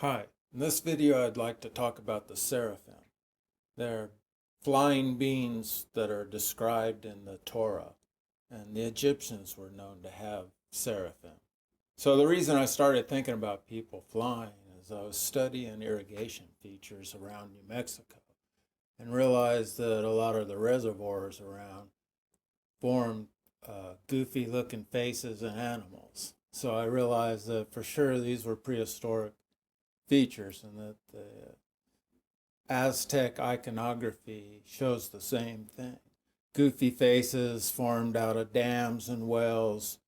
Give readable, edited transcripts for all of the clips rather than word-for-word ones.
Hi, in this video I'd like to talk about the Seraphim. They're flying beings that are described in the Torah, and the Egyptians were known to have Seraphim. So the reason I started thinking about people flying is I was studying irrigation features around New Mexico and realized that a lot of the reservoirs around formed goofy looking faces and animals. So I realized that for sure these were prehistoric features and that the Aztec iconography shows the same thing. Goofy faces formed out of dams and wells,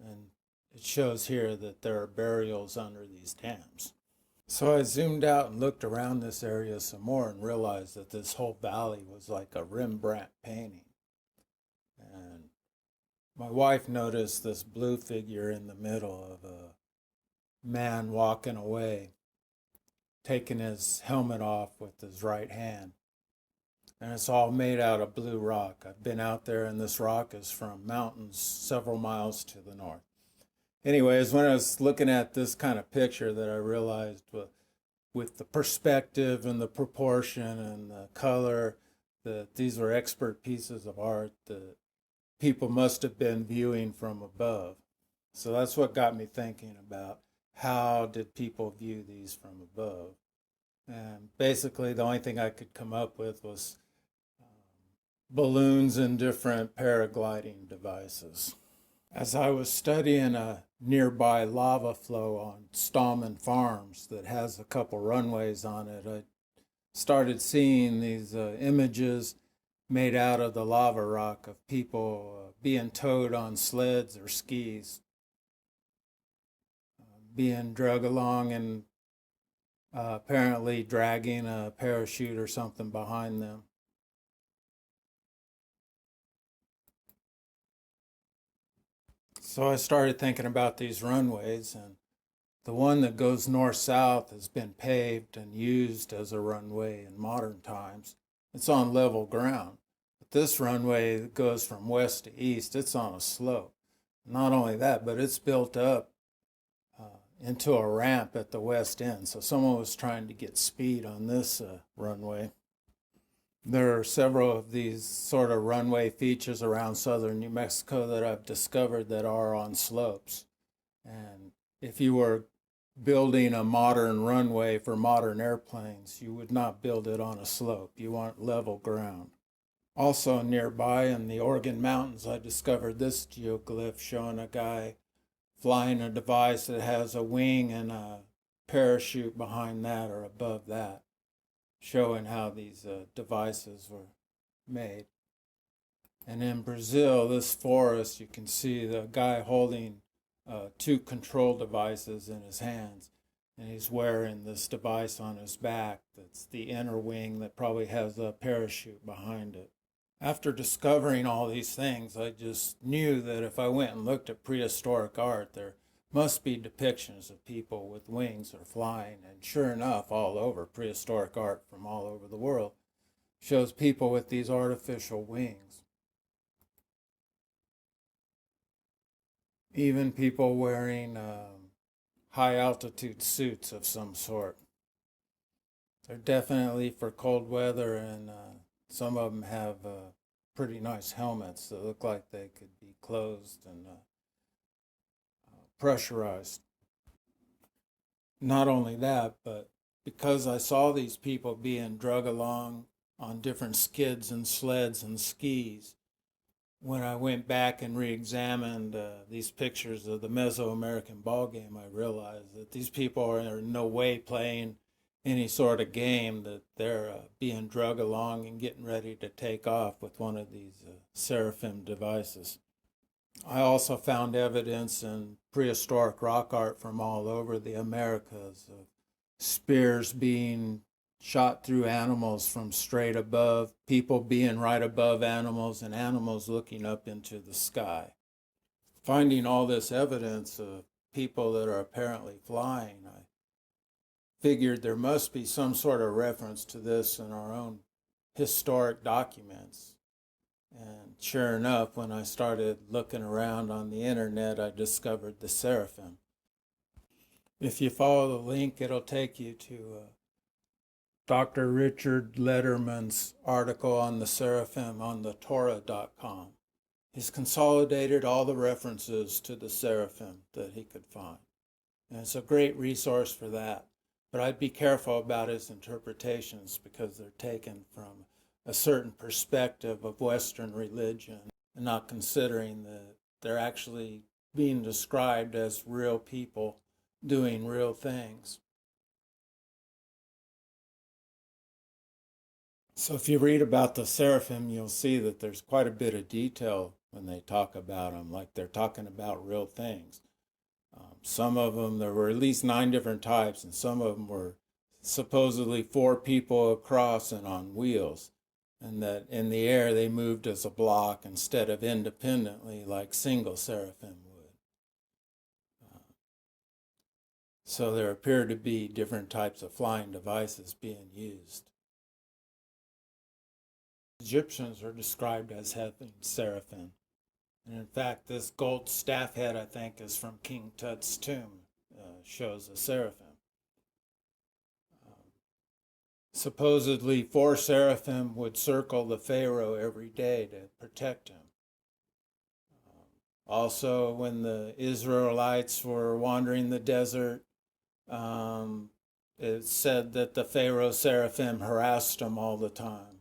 and it shows here that there are burials under these dams. So I zoomed out and looked around this area some more and realized that this whole valley was like a Rembrandt painting. And my wife noticed this blue figure in the middle of a man walking away, taking his helmet off with his right hand. And it's all made out of blue rock. I've been out there, and this rock is from mountains several miles to the north. Anyways, when I was looking at this kind of picture, that I realized with the perspective and the proportion and the color, that these were expert pieces of art that people must have been viewing from above. So that's what got me thinking about how did people view these from above. And basically the only thing I could come up with was balloons and different paragliding devices. As I was studying a nearby lava flow on Stallman Farms that has a couple runways on it, I started seeing these images made out of the lava rock of people being towed on sleds or skis, being drug along and apparently dragging a parachute or something behind them. So I started thinking about these runways, and the one that goes north-south has been paved and used as a runway in modern times. It's on level ground. But this runway that goes from west to east, it's on a slope. Not only that, but it's built up into a ramp at the west end. So someone was trying to get speed on this runway. There are several of these sort of runway features around southern New Mexico that I've discovered that are on slopes. And if you were building a modern runway for modern airplanes, you would not build it on a slope. You want level ground. Also nearby in the Oregon mountains, I discovered this geoglyph showing a guy flying a device that has a wing and a parachute behind that or above that, showing how these devices were made. And in Brazil, this forest, you can see the guy holding two control devices in his hands, and he's wearing this device on his back that's the inner wing that probably has a parachute behind it. After discovering all these things, I just knew that if I went and looked at prehistoric art, there must be depictions of people with wings or flying. And sure enough, all over, prehistoric art from all over the world shows people with these artificial wings. Even people wearing high altitude suits of some sort. They're definitely for cold weather, and some of them have pretty nice helmets that look like they could be closed and pressurized. Not only that, but because I saw these people being drug along on different skids and sleds and skis, when I went back and re-examined these pictures of the Mesoamerican ball game, I realized that these people are in no way playing any sort of game, that they're being drug along and getting ready to take off with one of these Seraphim devices. I also found evidence in prehistoric rock art from all over the Americas of spears being shot through animals from straight above, people being right above animals, and animals looking up into the sky. Finding all this evidence of people that are apparently flying, I figured there must be some sort of reference to this in our own historic documents. And sure enough, when I started looking around on the internet, I discovered the Seraphim. If you follow the link, it'll take you to Dr. Richard Letterman's article on the Seraphim on the Torah.com. He's consolidated all the references to the Seraphim that he could find. And it's a great resource for that. But I'd be careful about his interpretations because they're taken from a certain perspective of Western religion and not considering that they're actually being described as real people doing real things. So if you read about the Seraphim, you'll see that there's quite a bit of detail when they talk about them, like they're talking about real things. Some of them, there were at least 9 different types, and some of them were supposedly 4 people across and on wheels, and that in the air they moved as a block instead of independently like single seraphim would. So there appear to be different types of flying devices being used. Egyptians are described as having seraphim. And in fact, this gold staff head, I think, is from King Tut's tomb, shows a seraphim. Supposedly, 4 seraphim would circle the Pharaoh every day to protect him. Also, when the Israelites were wandering the desert, it said that the Pharaoh seraphim harassed them all the time,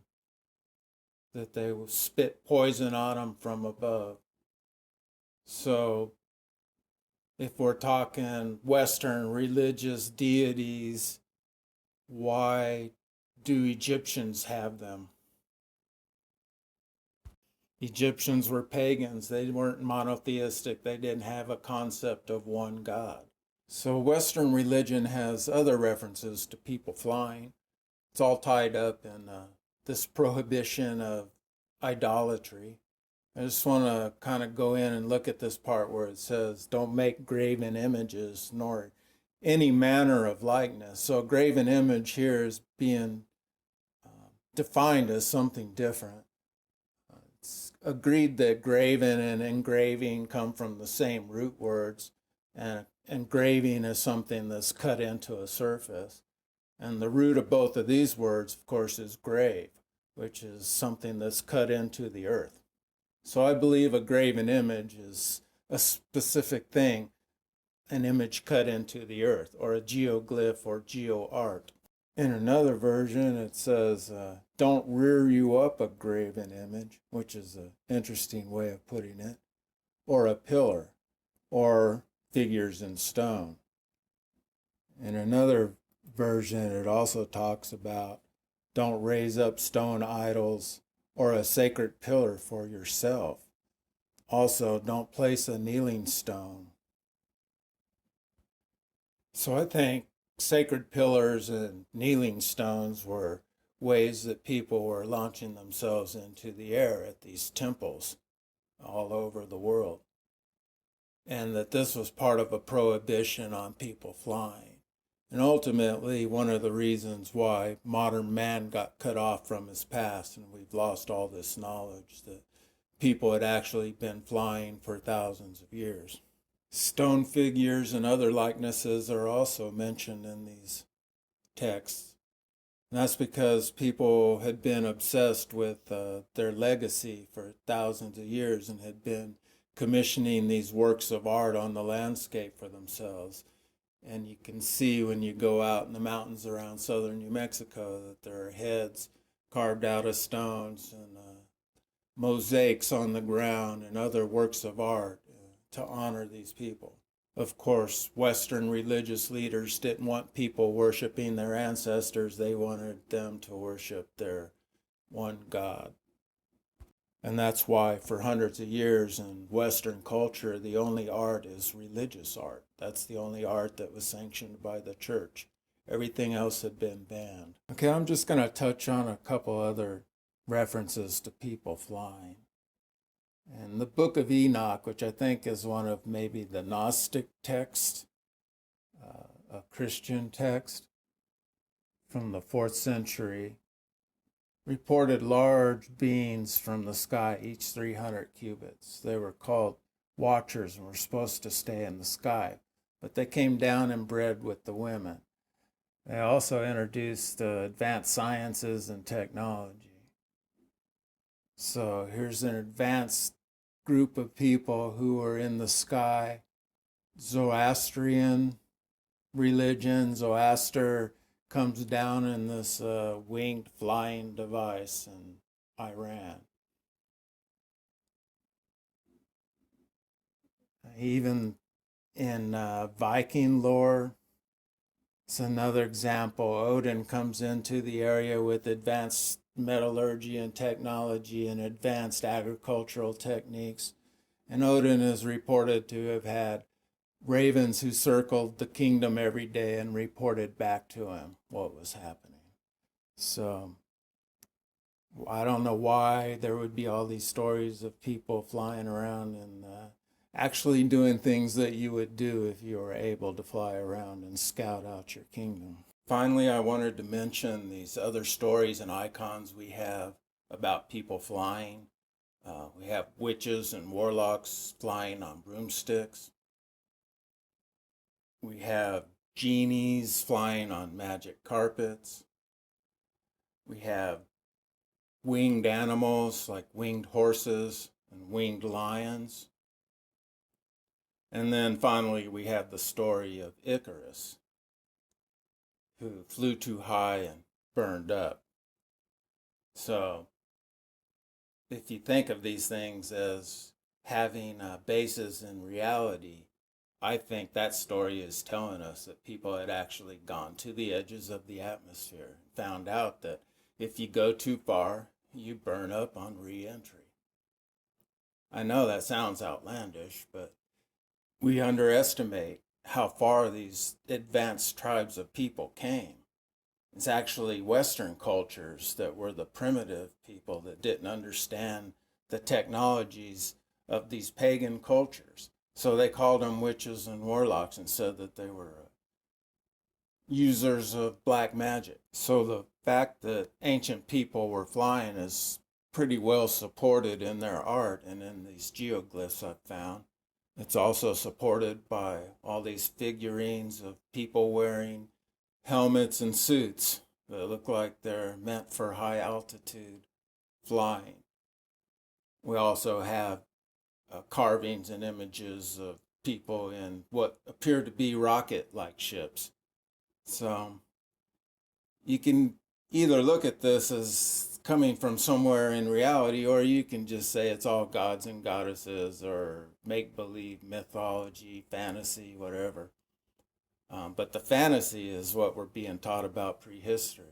that they would spit poison on them from above. So if we're talking Western religious deities, why do Egyptians have them? Egyptians were pagans. They weren't monotheistic. They didn't have a concept of one God. So Western religion has other references to people flying. It's all tied up in this prohibition of idolatry. I just want to kind of go in and look at this part where it says, don't make graven images nor any manner of likeness. So a graven image here is being defined as something different. It's agreed that graven and engraving come from the same root words, and engraving is something that's cut into a surface. And the root of both of these words, of course, is grave, which is something that's cut into the earth. So I believe a graven image is a specific thing, an image cut into the earth, or a geoglyph or geo-art. In another version, it says, don't rear you up a graven image, which is an interesting way of putting it, or a pillar, or figures in stone. In another version, it also talks about don't raise up stone idols or a sacred pillar for yourself. Also, don't place a kneeling stone. So I think sacred pillars and kneeling stones were ways that people were launching themselves into the air at these temples all over the world. And that this was part of a prohibition on people flying. And ultimately, one of the reasons why modern man got cut off from his past, and we've lost all this knowledge that people had actually been flying for thousands of years. Stone figures and other likenesses are also mentioned in these texts. And that's because people had been obsessed with their legacy for thousands of years and had been commissioning these works of art on the landscape for themselves. And you can see when you go out in the mountains around southern New Mexico that there are heads carved out of stones and mosaics on the ground and other works of art to honor these people. Of course, Western religious leaders didn't want people worshiping their ancestors. They wanted them to worship their one God. And that's why for hundreds of years in Western culture, the only art is religious art. That's the only art that was sanctioned by the church. Everything else had been banned. Okay, I'm just going to touch on a couple other references to people flying. And the Book of Enoch, which I think is one of maybe the Gnostic texts, a Christian text from the 4th century, reported large beings from the sky, each 300 cubits. They were called watchers and were supposed to stay in the sky. but they came down and bred with the women. They also introduced advanced sciences and technology. So here's an advanced group of people who are in the sky. Zoroastrian religion. Zoroaster comes down in this winged flying device in Iran. Even in Viking lore, it's another example. Odin comes into the area with advanced metallurgy and technology and advanced agricultural techniques. And Odin is reported to have had ravens who circled the kingdom every day and reported back to him what was happening. So I don't know why there would be all these stories of people flying around and actually doing things that you would do if you were able to fly around and scout out your kingdom. Finally, I wanted to mention these other stories and icons we have about people flying. We have witches and warlocks flying on broomsticks. We have genies flying on magic carpets. We have winged animals like winged horses and winged lions. And then finally, we have the story of Icarus, who flew too high and burned up. So if you think of these things as having a basis in reality, I think that story is telling us that people had actually gone to the edges of the atmosphere and found out that if you go too far, you burn up on re-entry. I know that sounds outlandish, but we underestimate how far these advanced tribes of people came. It's actually Western cultures that were the primitive people that didn't understand the technologies of these pagan cultures. So they called them witches and warlocks and said that they were users of black magic. So the fact that ancient people were flying is pretty well supported in their art and in these geoglyphs I've found. It's also supported by all these figurines of people wearing helmets and suits that look like they're meant for high altitude flying. We also have carvings and images of people in what appear to be rocket-like ships. So you can either look at this as coming from somewhere in reality, or you can just say it's all gods and goddesses or make-believe mythology, fantasy, whatever. But the fantasy is what we're being taught about prehistory.